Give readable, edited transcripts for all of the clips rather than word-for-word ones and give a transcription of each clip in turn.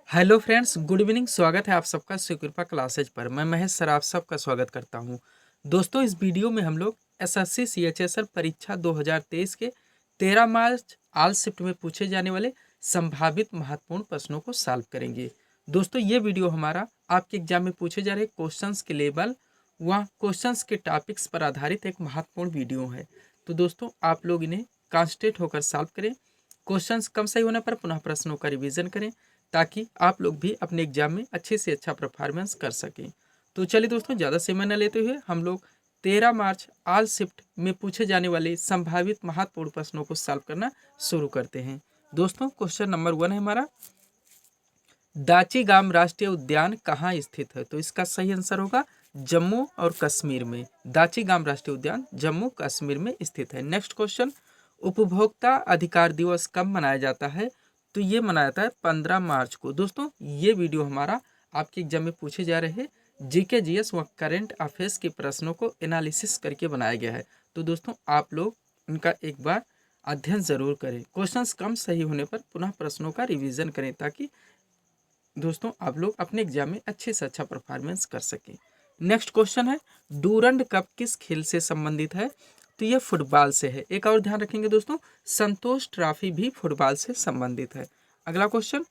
Hello friends, good evening. स्वागत है आप सबका सुकृपा क्लासेज पर। मैं महेश सर आप सबका स्वागत करता हूं। दोस्तों, इस वीडियो में हम लोग एसएससी सीएचएसएल परीक्षा 2023 के 13 मार्च आल शिफ्ट में पूछे जाने वाले संभावित महत्वपूर्ण प्रश्नों को सॉल्व करेंगे। दोस्तों, ये वीडियो हमारा आपके एग्जाम में पूछे जा रहे क्वेश्चंस के लेवल व क्वेश्चंस के टॉपिक्स पर आधारित एक महत्वपूर्ण वीडियो है। तो दोस्तों, आप लोग इन्हें कॉन्सेंट्रेट होकर सॉल्व करें। क्वेश्चंस कम सही होने पर पुनः प्रश्नों का रिवीजन करें ताकि आप लोग भी अपने एग्जाम में अच्छे से अच्छा परफॉर्मेंस कर सकें। तो चलिए दोस्तों, ज़्यादा समय न लेते हुए हम लोग 13 मार्च आल शिफ्ट में पूछे जाने वाले संभावित महत्वपूर्ण प्रश्नों को सॉल्व करना शुरू करते हैं। दोस्तों, क्वेश्चन नंबर 1 है हमारा, दाची गाम राष्ट्रीय उद्यान कहाँ स्थित है? तो इसका सही आंसर होगा जम्मू और कश्मीर में। दाची गाम राष्ट्रीय उद्यान जम्मू कश्मीर में स्थित है। नेक्स्ट क्वेश्चन, उपभोक्ता अधिकार दिवस कब मनाया जाता है? तो ये मनाया जाता है 15 मार्च को। दोस्तों, ये वीडियो हमारा आपके एग्जाम में पूछे जा रहे जीके जीएस व करेंट अफेयर्स के प्रश्नों को एनालिसिस करके बनाया गया है। तो दोस्तों, आप लोग इनका एक बार अध्ययन जरूर करें। क्वेश्चंस कम सही होने पर पुनः प्रश्नों का रिवीजन करें ताकि दोस्तों आप लोग अपने एग्जाम में अच्छे से अच्छा परफॉर्मेंस कर सकें। नेक्स्ट क्वेश्चन है, डूरंड कप किस खेल से संबंधित है? तो ये फुटबॉल से है। एक और ध्यान रखेंगे दोस्तों, संतोष ट्रॉफी भी फुटबॉल से संबंधित है। अगला क्वेश्चन,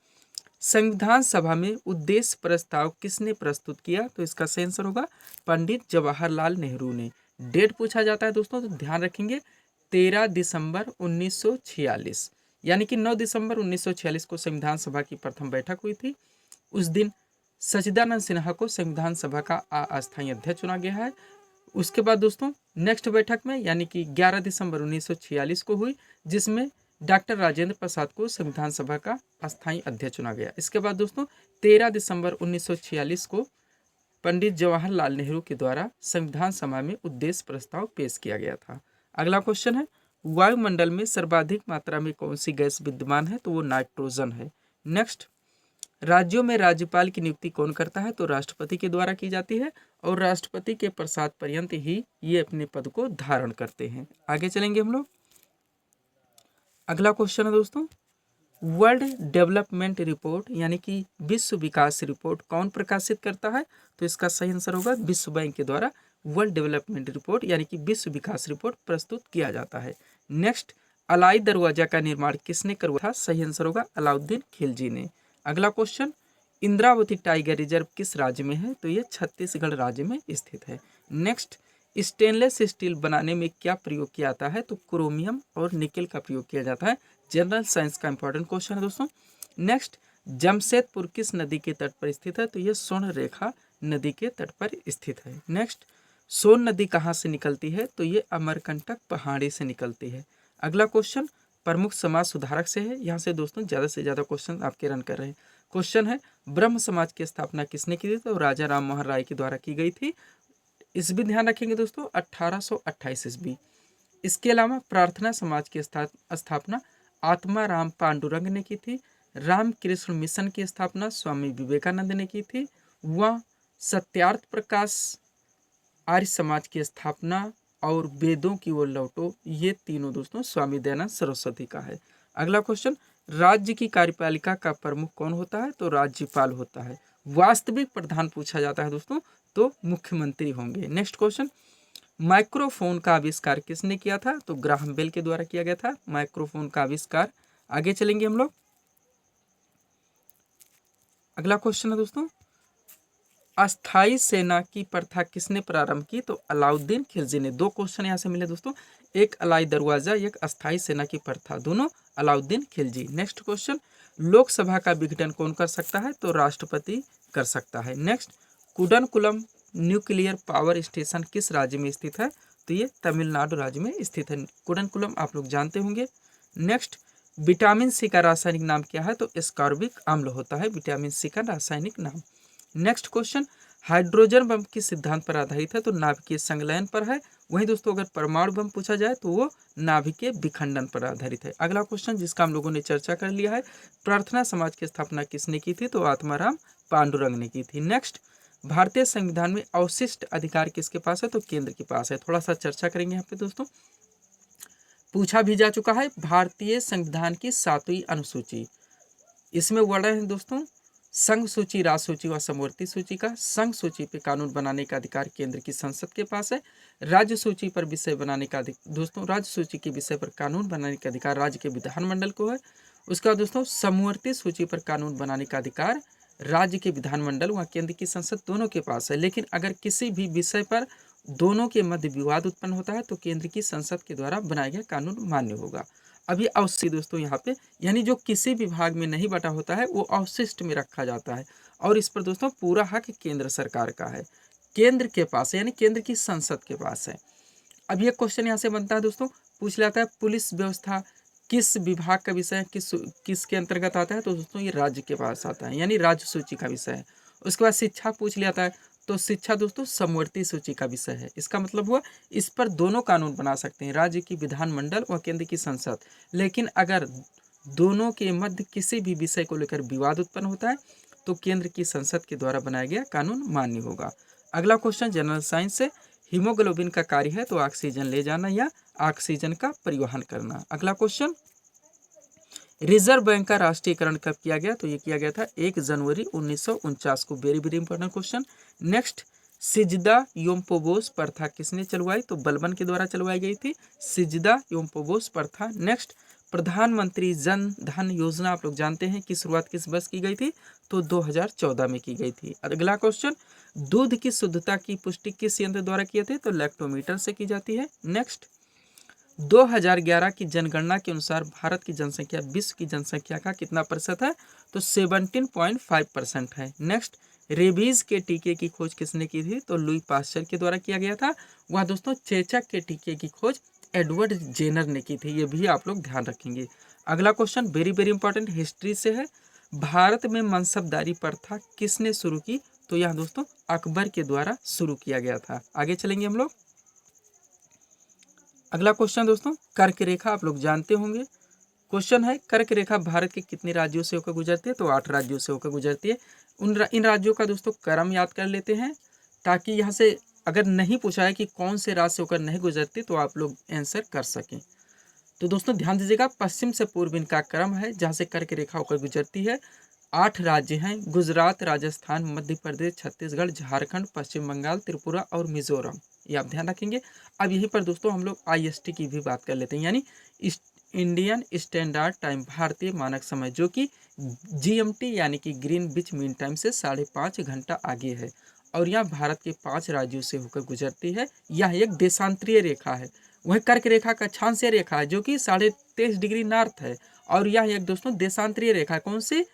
संविधान सभा में उद्देश्य प्रस्ताव किसने प्रस्तुत किया? तो इसका सही आंसर होगा पंडित जवाहरलाल नेहरू ने। डेट पूछा जाता है दोस्तों, तो ध्यान रखेंगे 13 दिसंबर 1946, यानी कि 9 दिसंबर 1946 को संविधान सभा की प्रथम बैठक हुई थी। उस दिन सच्चिदानंद सिन्हा को संविधान सभा का अस्थायी अध्यक्ष चुना गया है। उसके बाद दोस्तों नेक्स्ट बैठक में यानी कि 11 दिसंबर 1946 को हुई, जिसमें डॉक्टर राजेंद्र प्रसाद को संविधान सभा का अस्थायी अध्यक्ष चुना गया। इसके बाद दोस्तों 13 दिसंबर 1946 को पंडित जवाहरलाल नेहरू के द्वारा संविधान सभा में उद्देश्य प्रस्ताव पेश किया गया था। अगला क्वेश्चन है, वायुमंडल में सर्वाधिक मात्रा में कौन सी गैस विद्यमान है? तो वो नाइट्रोजन है। नेक्स्ट, राज्यों में राज्यपाल की नियुक्ति कौन करता है? तो राष्ट्रपति के द्वारा की जाती है और राष्ट्रपति के प्रसाद पर्यंत ही ये अपने पद को धारण करते हैं। आगे चलेंगे हम लोग। अगला क्वेश्चन है दोस्तों, वर्ल्ड डेवलपमेंट रिपोर्ट यानी कि विश्व विकास रिपोर्ट कौन प्रकाशित करता है? तो इसका सही आंसर होगा विश्व बैंक के द्वारा वर्ल्ड डेवलपमेंट रिपोर्ट यानी कि विश्व विकास रिपोर्ट प्रस्तुत किया जाता है। नेक्स्ट, अलाई दरवाजा का निर्माण किसने करवाया था? सही आंसर होगा अलाउद्दीन खिलजी ने। अगला क्वेश्चन, इंद्रावती टाइगर रिजर्व किस राज्य में है? तो ये छत्तीसगढ़ राज्य में स्थित है। नेक्स्ट, स्टेनलेस स्टील बनाने में क्या प्रयोग किया जाता है? तो क्रोमियम और निकेल का प्रयोग किया जाता है। जनरल साइंस का इंपॉर्टेंट क्वेश्चन है दोस्तों। नेक्स्ट, जमशेदपुर किस नदी के तट पर स्थित है? तो ये स्वर्ण रेखा नदी के तट पर स्थित है। नेक्स्ट, सोन नदी कहाँ से निकलती है? तो ये अमरकंटक पहाड़ी से निकलती है। अगला क्वेश्चन प्रमुख समाज सुधारक से है। यहाँ से दोस्तों ज़्यादा से ज़्यादा क्वेश्चन आपके रन कर रहे हैं। क्वेश्चन है, ब्रह्म समाज की स्थापना किसने की थी? तो राजा राम मोहन राय के द्वारा की गई थी। इस भी ध्यान रखेंगे दोस्तों 1828 ईस्वी। इसके अलावा प्रार्थना समाज की स्थापना आत्मा राम पांडुरंग ने की थी। रामकृष्ण मिशन की स्थापना स्वामी विवेकानंद ने की थी। वह सत्यार्थ प्रकाश आर्य समाज की स्थापना और वेदों की ओर लौटो, ये तीनों दोस्तों स्वामी दयानंद सरस्वती का है। अगला क्वेश्चन, राज्य की कार्यपालिका का प्रमुख कौन होता है? तो राज्यपाल होता है। वास्तविक प्रधान पूछा जाता है दोस्तों, तो मुख्यमंत्री होंगे। नेक्स्ट क्वेश्चन, माइक्रोफोन का आविष्कार किसने किया था? तो ग्राहम बेल के द्वारा किया गया था माइक्रोफोन का आविष्कार। आगे चलेंगे हम लोग। अगला क्वेश्चन है दोस्तों, अस्थाई सेना की प्रथा किसने प्रारंभ की? तो अलाउद्दीन खिलजी ने। दो क्वेश्चन यहाँ से मिले दोस्तों, एक अलाई दरवाजा, एक अस्थाई सेना की प्रथा, दोनों अलाउद्दीन खिलजी। नेक्स्ट क्वेश्चन, लोकसभा का विघटन कौन कर सकता है? तो राष्ट्रपति कर सकता है। Next, Kudankulam nuclear power station किस राज्य में स्थित है? तो ये तमिलनाडु राज्य में स्थित है। कुडनकुलम आप लोग जानते होंगे। नेक्स्ट, विटामिन सी का रासायनिक नाम क्या है? तो एस्कॉर्बिक अम्ल होता है विटामिन सी का रासायनिक नाम। नेक्स्ट क्वेश्चन, हाइड्रोजन बम किस सिद्धांत पर आधारित है? तो नाभिकीय संलयन पर है। वहीं दोस्तों अगर परमाणु बम पूछा जाए तो वो नाभिकीय विखंडन पर आधारित है। अगला क्वेश्चन जिसका हम लोगों ने चर्चा कर लिया है, प्रार्थना समाज की स्थापना किसने की थी? तो आत्माराम पांडुरंग ने की थी। नेक्स्ट, भारतीय संविधान में अवशिष्ट अधिकार किसके पास है? तो केंद्र के पास है। थोड़ा सा चर्चा करेंगे यहाँ पे दोस्तों। पूछा भी जा चुका है भारतीय संविधान की 7वीं अनुसूची। इसमें वर्णन है दोस्तों, संघ सूची, राज्य सूची व समवर्ती सूची का। संघ सूची पे कानून बनाने का अधिकार केंद्र की संसद के पास है। राज्य सूची पर विषय बनाने का दोस्तों राज्य सूची के विषय पर कानून बनाने का अधिकार राज्य के विधानमंडल को है। उसके बाद दोस्तों समवर्ती सूची पर कानून बनाने का अधिकार राज्य के विधानमंडल व केंद्र की संसद दोनों के पास है। लेकिन अगर किसी भी विषय पर दोनों के मध्य विवाद उत्पन्न होता है तो केंद्र की संसद के द्वारा बनाया गया कानून मान्य होगा। अब ये अवशिष्ट दोस्तों यहाँ पे यानी जो किसी विभाग में नहीं बटा होता है वो अवशिष्ट में रखा जाता है और इस पर दोस्तों पूरा हक केंद्र सरकार का है, केंद्र के पास है, यानी केंद्र की संसद के पास है। अब ये क्वेश्चन यहाँ से बनता है दोस्तों, पूछ लेता है पुलिस व्यवस्था किस विभाग का विषय है, किसके अंतर्गत आता है, तो दोस्तों ये राज्य के पास आता है, यानी राज्य सूची का विषय है। उसके बाद शिक्षा पूछ लेता है, तो शिक्षा दोस्तों समवर्ती सूची का विषय है। इसका मतलब हुआ इस पर दोनों कानून बना सकते हैं, राज्य की विधानमंडल व केंद्र की संसद। लेकिन अगर दोनों के मध्य किसी भी विषय को लेकर विवाद उत्पन्न होता है तो केंद्र की संसद के द्वारा बनाया गया कानून मान्य होगा। अगला क्वेश्चन जनरल साइंस से, हीमोग्लोबिन का कार्य है तो ऑक्सीजन ले जाना या ऑक्सीजन का परिवहन करना। अगला क्वेश्चन, रिजर्व बैंक का राष्ट्रीयकरण कब किया गया, तो ये किया गया था 1 जनवरी 1949 को। Very very important question. Next, सिजदा योमपोबोस प्रथा किसने चलवाई, तो बलबन के द्वारा चलवाई गई थी सिजदा योमपोबोस प्रथा। नेक्स्ट, प्रधानमंत्री जन धन योजना आप लोग जानते हैं कि शुरुआत किस वर्ष की गई थी, तो 2014 में की गई थी। अगला क्वेश्चन, दूध की शुद्धता की पुष्टि किस यंत्र द्वारा किए थे, तो लैक्टोमीटर से की जाती है। नेक्स्ट, 2011 की जनगणना के अनुसार भारत की जनसंख्या विश्व की जनसंख्या का कितना प्रतिशत है, तो 17.5% है। नेक्स्ट, रेबीज के टीके की खोज किसने की थी, तो लुई पास्चर के द्वारा किया गया था। वह दोस्तों चेचक के टीके की खोज एडवर्ड जेनर ने की थी, ये भी आप लोग ध्यान रखेंगे। अगला question very very important history से है, भारत में मनसबदारी प्रथा किसने शुरू की, तो यह दोस्तों अकबर के द्वारा शुरू किया गया था। आगे चलेंगे हम लोग। अगला क्वेश्चन दोस्तों, कर्क रेखा आप लोग जानते होंगे। क्वेश्चन है कर्क रेखा भारत के कितने राज्यों से होकर गुजरती है, तो 8 राज्यों से होकर गुजरती है। इन राज्यों का दोस्तों क्रम याद कर लेते हैं ताकि यहाँ से अगर नहीं पूछा है कि कौन से राज्य से होकर नहीं गुजरती तो आप लोग आंसर कर सकें। तो दोस्तों ध्यान दीजिएगा, पश्चिम से पूर्व इनका क्रम है जहाँ से कर्क रेखा होकर गुजरती है। 8 राज्य हैं, गुजरात, राजस्थान, मध्य प्रदेश, छत्तीसगढ़, झारखंड, पश्चिम बंगाल, त्रिपुरा और मिजोरम, ये आप ध्यान रखेंगे। अब यहीं पर दोस्तों हम लोग IST की भी बात कर लेते हैं, यानी इंडियन स्टैंडर्ड टाइम, भारतीय मानक समय, जो कि GMT यानी कि ग्रीनविच मीन टाइम से 5.5 घंटा आगे है और यह भारत के 5 राज्यों से होकर गुजरती है। यह एक देशांतरीय रेखा है। वही कर्क रेखा का अक्षांशीय रेखा है जो कि 23.5 डिग्री नॉर्थ है और यह एक दोस्तों देशांतरीय रेखा है। कौन सी,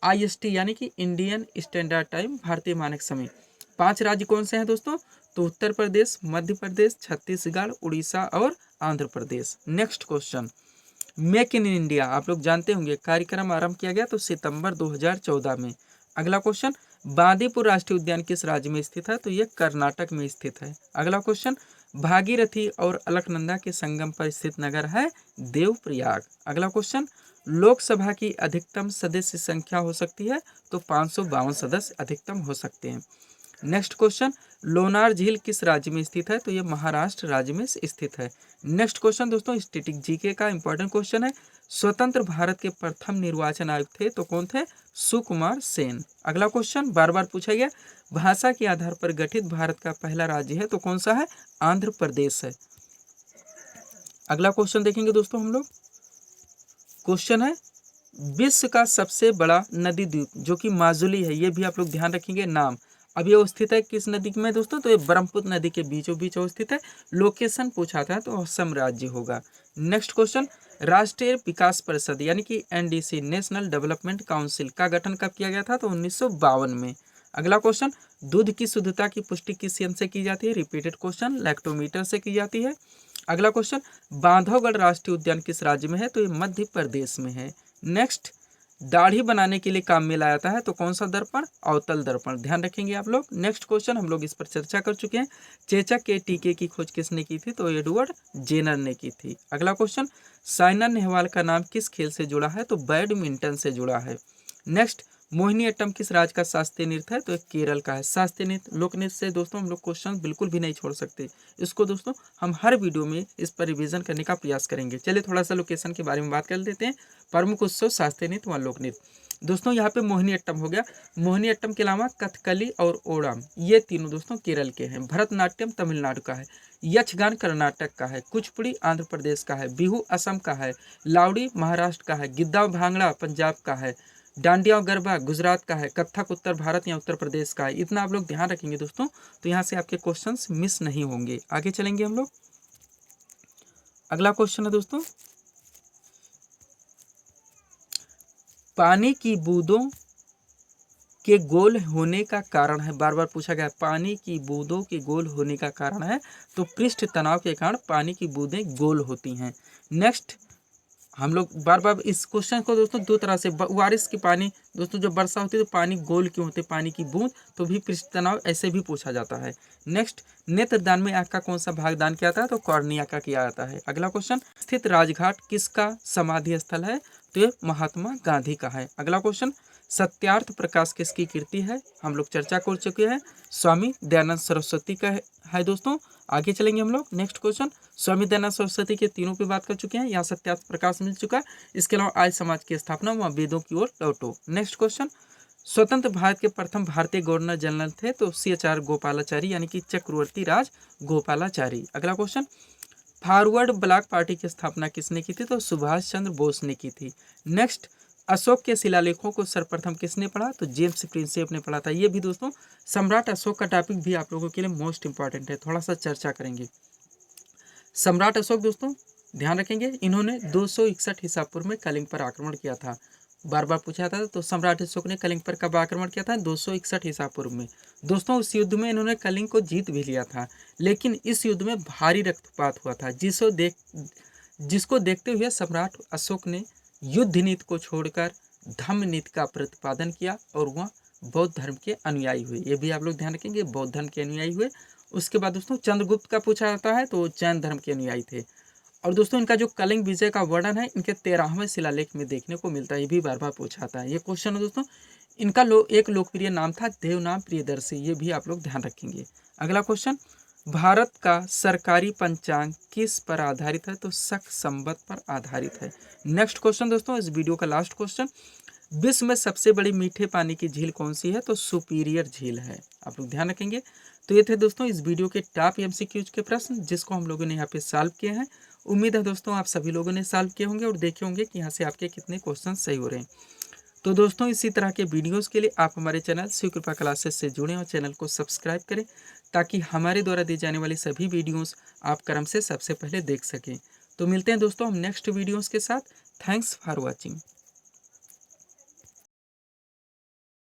IST यानी कि इंडियन स्टैंडर्ड टाइम, भारतीय मानक समय। 5 राज्य कौन से हैं दोस्तों, तो उत्तर प्रदेश, मध्य प्रदेश, छत्तीसगढ़, उड़ीसा और Andhra Pradesh. Next question, make in India आप लोग जानते होंगे, कार्यक्रम आरंभ किया गया तो सितंबर 2014 में। अगला क्वेश्चन, बांदीपुर राष्ट्रीय उद्यान किस राज्य में स्थित है, तो यह कर्नाटक में स्थित है। अगला क्वेश्चन, भागीरथी और अलकनंदा के संगम पर स्थित नगर है देवप्रयाग। अगला क्वेश्चन, लोकसभा की अधिकतम सदस्य संख्या हो सकती है, तो 552 सदस्य अधिकतम हो सकते हैं। नेक्स्ट क्वेश्चन, लोनार झील किस राज्य में स्थित है, तो ये महाराष्ट्र राज्य में स्थित है। नेक्स्ट क्वेश्चन दोस्तों स्टैटिक GK का इंपॉर्टेंट क्वेश्चन है, स्वतंत्र भारत के प्रथम निर्वाचन आयुक्त थे तो कौन थे, सुकुमार सेन। अगला क्वेश्चन बार बार पूछा गया, भाषा के आधार पर गठित भारत का पहला राज्य है तो कौन सा है, आंध्र प्रदेश है। अगला क्वेश्चन देखेंगे दोस्तों हम लोग, क्वेश्चन है विश्व का सबसे बड़ा नदी द्वीप जो कि माजुली है, ये भी आप लोग ध्यान रखेंगे नाम। अब ये स्थित है किस नदी में दोस्तों, तो ये ब्रह्मपुत्र नदी के बीचों बीच स्थित है। लोकेशन पूछा था तो असम राज्य होगा। नेक्स्ट क्वेश्चन, राष्ट्रीय विकास परिषद यानी कि NDC नेशनल डेवलपमेंट काउंसिल का गठन कब किया गया था, तो 1952 में। अगला क्वेश्चन, दूध की शुद्धता की पुष्टि किस यंत्र से की जाती है, रिपीटेड क्वेश्चन, लैक्टोमीटर से की जाती है। अगला क्वेश्चन, बांधवगढ़ राष्ट्रीय उद्यान किस राज्य में है, तो ये मध्य प्रदेश में है। नेक्स्ट, दाढ़ी बनाने के लिए काम में लाया जाता है तो कौन सा दर्पण, अवतल दर्पण, ध्यान रखेंगे आप लोग। नेक्स्ट क्वेश्चन हम लोग इस पर चर्चा कर चुके हैं, चेचक के टीके की खोज किसने की थी, तो एडवर्ड जेनर ने की थी। अगला क्वेश्चन, साइना नेहवाल का नाम किस खेल से जुड़ा है, तो बैडमिंटन से जुड़ा है। नेक्स्ट, मोहिनीअट्टम किस राज्य का शास्त्रीय नृत्य है? तो एक केरल का है। शास्त्रीय नृत्य लोक नृत्य से दोस्तों हम लोग क्वेश्चन बिल्कुल भी नहीं छोड़ सकते। इसको दोस्तों हम हर वीडियो में इस पर रिवीजन करने का प्रयास करेंगे। चलिए थोड़ा सा लोकेशन के बारे में बात कर लेते हैं। प्रमुख उत्सव शास्त्रीय नृत्य व लोक नृत्य। दोस्तों यहाँ पे मोहिनीअट्टम हो गया। मोहिनीअट्टम के अलावा कथकली और ओणम ये तीनों दोस्तों केरल के हैं। भरतनाट्यम तमिलनाडु का है। यक्षगान कर्नाटक का है। कुचिपुड़ी आंध्र प्रदेश का है। बिहू असम का है। लावड़ी महाराष्ट्र का है। गिद्दा भांगड़ा पंजाब का है। डांडिया और गरबा गुजरात का है। कथक उत्तर भारत या उत्तर प्रदेश का है। इतना आप लोग ध्यान रखेंगे दोस्तों, तो यहाँ से आपके क्वेश्चंस मिस नहीं होंगे। आगे चलेंगे हम लोग। अगला क्वेश्चन है दोस्तों, पानी की बूंदों के गोल होने का कारण है। बार बार पूछा गया पानी की बूंदों के गोल होने का कारण है, तो पृष्ठ तनाव के कारण पानी की बूंदें गोल होती हैं। नेक्स्ट हम लोग बार बार इस क्वेश्चन को दोस्तों दो तरह से, बारिश की पानी दोस्तों जब वर्षा होती है तो पानी गोल क्यों होते, पानी की बूंद, तो भी पृष्ठ तनाव ऐसे भी पूछा जाता है। नेक्स्ट, नेत्रदान में आंख का कौन सा भाग दान किया जाता है? तो कॉर्निया का किया जाता है। अगला क्वेश्चन, स्थित राजघाट किसका समाधि स्थल है? तो ये महात्मा गांधी का है। अगला क्वेश्चन, सत्यार्थ प्रकाश किसकी कृति है? हम लोग चर्चा कर चुके हैं, स्वामी दयानंद सरस्वती का है दोस्तों। आगे चलेंगे हम लोग। नेक्स्ट क्वेश्चन, स्वामी दयानंद सरस्वती के तीनों पे बात कर चुके हैं, यहाँ सत्यार्थ प्रकाश मिल चुका है। इसके अलावा आर्य समाज की स्थापना व वेदों की ओर लौटो। नेक्स्ट क्वेश्चन, स्वतंत्र भारत के प्रथम भारतीय गवर्नर जनरल थे? तो CHR गोपालाचारी यानी कि चक्रवर्ती राज गोपालाचारी। अगला क्वेश्चन, फॉरवर्ड ब्लॉक पार्टी की स्थापना किसने की थी? तो सुभाष चंद्र बोस ने की थी। नेक्स्ट, अशोक के शिलालेखों को सर्वप्रथम किसने पढ़ा? तो जेम्स प्रिंसेप ने पढ़ा था। ये भी दोस्तों सम्राट अशोक का टॉपिक भी आप लोगों के लिए मोस्ट इंपॉर्टेंट है, थोड़ा सा चर्चा करेंगे। सम्राट अशोक दोस्तों ध्यान रखेंगे, इन्होंने 261 ईसा पूर्व में कलिंग पर आक्रमण किया था। बार बार पूछा था, तो सम्राट अशोक ने कलिंग पर कब आक्रमण किया था? 261 ईसा पूर्व में। दोस्तों उस युद्ध में इन्होंने कलिंग को जीत भी लिया था, लेकिन इस युद्ध में भारी रक्तपात हुआ था, जिसको देखते हुए सम्राट अशोक ने युद्ध नीति को छोड़कर धम्म नीति का प्रतिपादन किया और वह बौद्ध धर्म के अनुयायी हुए। ये भी आप लोग ध्यान रखेंगे, बौद्ध धर्म के अनुयायी हुए। उसके बाद दोस्तों चंद्रगुप्त का पूछा जाता है, तो जैन धर्म के अनुयायी थे। और दोस्तों इनका जो कलिंग विजय का वर्णन है इनके 13वें शिलालेख में देखने को मिलता है। ये भी बार बार पूछा जाता है, ये क्वेश्चन है दोस्तों। इनका एक लोकप्रिय नाम था देवनाम प्रियदर्शी, ये भी आप लोग ध्यान रखेंगे। अगला क्वेश्चन, भारत का सरकारी पंचांग किस पर आधारित है? तो शक संवत पर आधारित है। नेक्स्ट क्वेश्चन दोस्तों, इस वीडियो का लास्ट क्वेश्चन, विश्व में सबसे बड़ी मीठे पानी की झील कौन सी है? तो सुपीरियर झील है। आप लोग ध्यान रखेंगे। तो ये थे दोस्तों इस वीडियो के टॉप MCQs के प्रश्न, जिसको हम लोगों ने यहाँ पे सॉल्व किए हैं। उम्मीद है दोस्तों आप सभी लोगों ने सॉल्व किए होंगे और देखे होंगे कि यहाँ से आपके कितने क्वेश्चन सही हो रहे हैं। तो दोस्तों इसी तरह के वीडियोस के लिए आप हमारे चैनल शिव कृपा क्लासेस से जुड़ें और चैनल को सब्सक्राइब करें, ताकि हमारे द्वारा दी जाने वाली सभी वीडियोस आप क्रम से सबसे पहले देख सकें। तो मिलते हैं दोस्तों हम नेक्स्ट वीडियोस के साथ। Thanks for watching.